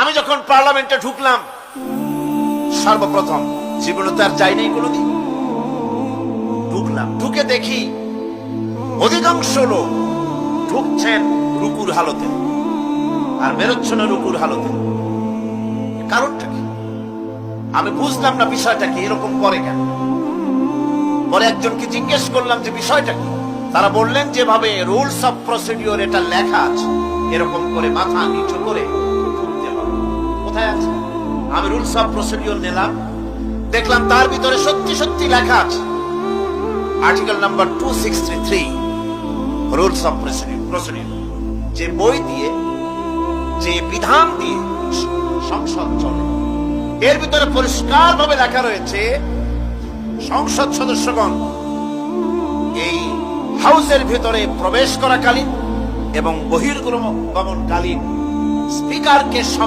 আমি যখন পার্লামেন্টে ঢুকলাম, সর্বপ্রথম, জীবনে তো আর যাই নাই কোনোদিন, ঢুকলাম, ঢুকে দেখি অধিকাংশ লোক ঢুকছেন রুকুর হালতে আর বেরোচ্ছেন রুকুর হালতে। কারণটা কি আমি বুঝলাম না, বিষয়টা কি এরকম করে কেন। পরে একজনকে জিজ্ঞেস করলাম যে বিষয়টা কি। তারা বললেন যেভাবে রুলস অফ প্রসিডিওর এটা লেখা আছে, এরকম করে মাথা নিচু করে ঢুকতে হবে। কোথায় আছে? আমি রুলস অফ প্রসিডিওর নিলাম, দেখলাম তার ভিতরে সত্যি সত্যি লেখা আছে article number 263 rules of procedure, যে বই দিয়ে, যে বিধান দিয়ে সংসদ চলে, এর ভিতরে পরিষ্কার ভাবে লেখা রয়েছে সংসদ সদস্যগণ এই হাউসের ভিতরে প্রবেশ করাকালীন এবং বহির্গমনকালীন স্পিকারকে